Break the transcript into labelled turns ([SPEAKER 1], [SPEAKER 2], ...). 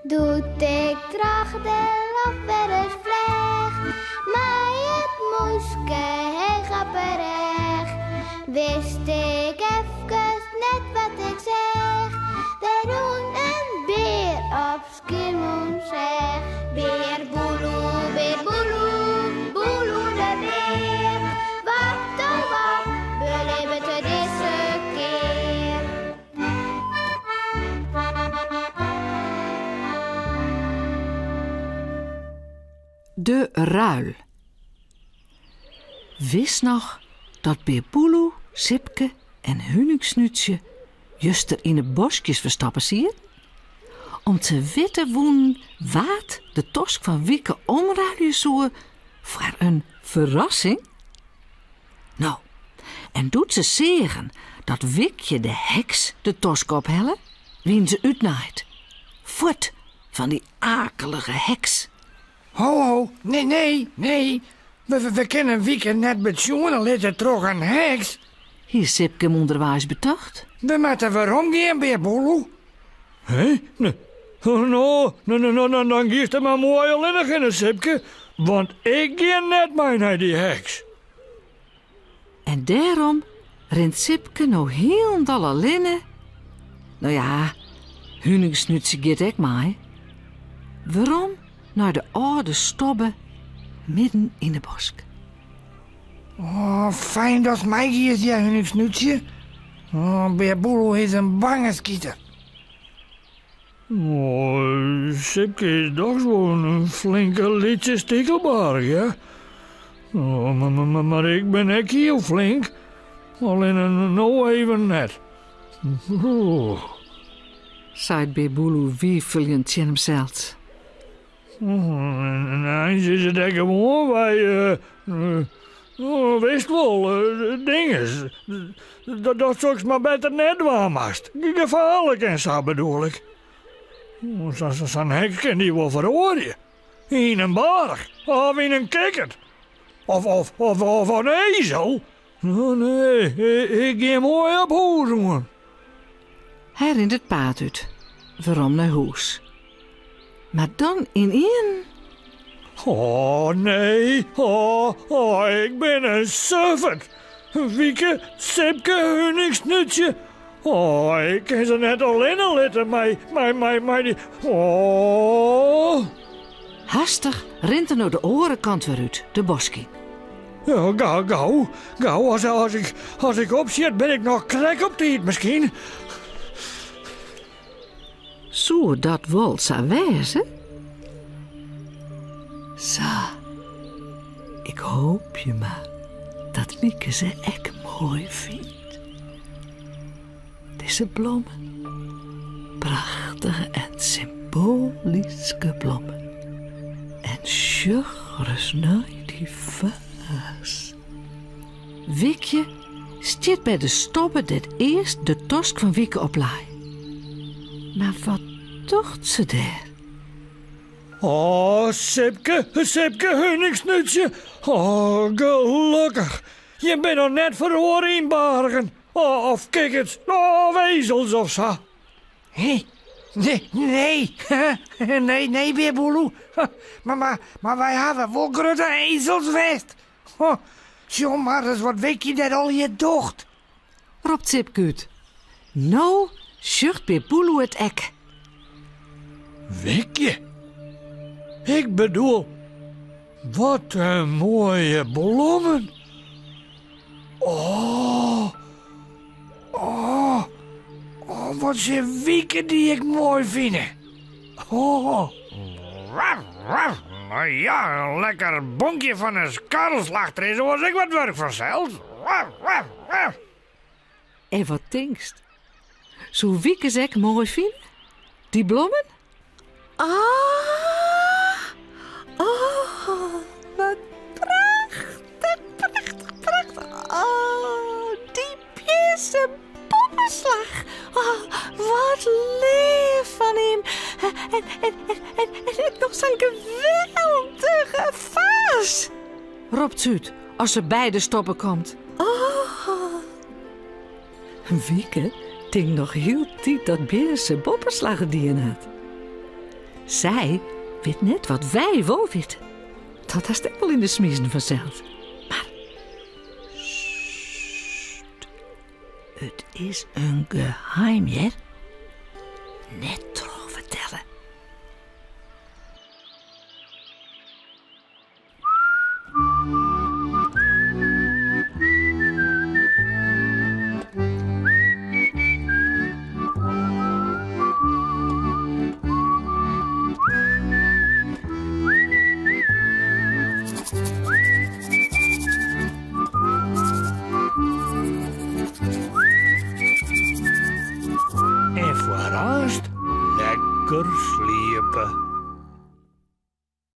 [SPEAKER 1] Doet ik tracht de lach weer eens vleeg, maar het moeske heel grapperig. Wist ik even net wat ik zeg, de doen een beer op skimoen zeg. Beer boeloe, boeloe de beer. Wat oh wat, beleven te deze keer.
[SPEAKER 2] De ruil. Wist nog dat Beer Boeloe, Sipke en Hunningsnutsje juist er in de bosjes verstappen zie? Om te weten woen wat de tosk van Wieke omruilen zou voor een verrassing. Nou, en doet ze zeggen dat Wikje de heks de tosk ophellen, wien ze uitnaait. Voort van die akelige heks.
[SPEAKER 3] Ho, nee. We kennen Wieke net betjoenen, litten toch een heks.
[SPEAKER 2] Hier Sipke onderwijs betocht.
[SPEAKER 3] We moeten waarom gaan, Beer Boeloe?
[SPEAKER 4] Hé? Nou, dan giet er maar mooi alleen in een Sipke, want ik ga net mee naar die heks.
[SPEAKER 2] En daarom rent Sipke nou heel alleen. Nou ja, Hunningsnutsje gaat ook mee. Waarom? Naar de oude stobbe midden in de bosk.
[SPEAKER 3] Oh, fijn dat mij hier is, ja, Hunningsnutsje. Oh, Beer Boeloe is een bange skieter.
[SPEAKER 4] Oh, Sipke is toch zo'n een flinke liedje stikkelbaar, ja? Oh, maar ik ben ook heel flink. Alleen nou even net. Oh.
[SPEAKER 2] Zei Beer Boeloe wiefelend in hemzelf.
[SPEAKER 4] En eens is het echt gewoon bij, wist wel, dinges. Dat straks maar beter net waarmast. Gevaarlijk en zo bedoel ik. Zo'n hek kan die wel verhoren. In een berg, of in een kikker. Of een ezel. Oh nee, ik ga mooi op huis, man.
[SPEAKER 2] Hij rent het paard uit. Waarom naar huis? Maar dan in.
[SPEAKER 4] Oh nee, ik ben een sufferd. Wieke, Sipke, Hunningsnutsje. Oh, ik kan ze net alleen al letten, mij die. Oh.
[SPEAKER 2] Hastig rent er naar de orenkant weer uit, de boskie.
[SPEAKER 4] Ja, gauw. Als ik opzit, ben ik nog krek op tijd misschien.
[SPEAKER 2] Zou dat wel zo wezen? Zo, ik hoop je maar dat Wieke ze echt mooi vindt. Deze bloemen, prachtige en symbolische bloemen. En sjuchres naar die vaas. Wikje stiet bij de stobbe dat eerst de tosk van Wieke oplaai. Maar wat docht ze daar?
[SPEAKER 4] Oh, Sipke, Hunningsnutsje. Oh, gelukkig. Je bent nog net verhoren in Bergen. Oh, of kikkers, of ezels of zo.
[SPEAKER 3] Hé, nee, Beer Boeloe. Maar wij hebben wel grote ezels vast. Oh, jongen, maar eens wat weet je dat al je docht.
[SPEAKER 2] Roept Sipke uit. Nou, zucht Beer Boeloe het ek.
[SPEAKER 4] Wikje? Ik bedoel, wat een mooie bloemen. Oh, wat zijn wieken die ik mooi vind. Oh.
[SPEAKER 3] Nou ja, een lekker bonkje van een skarrelslachter is zoals ik wat werk vanzelf.
[SPEAKER 2] En wat denkst? Zou Wieke ze ek mooi vinden? Die bloemen? Oh, wat prachtig. Oh, die piese poppenslag. Oh, wat lief van hem. En nog zo'n geweldige vaas. Roept ze uit als ze bij de stoppen komt. Oh. Wieke denkt nog heel diep dat Beer zijn poppenslagen die had. Zij weet net wat wij wel weten. Dat is ook wel in de smiezen vanzelf. Maar, sst, het is een geheim, hè? Net terug vertellen.
[SPEAKER 4] En voorast lekker sliepen.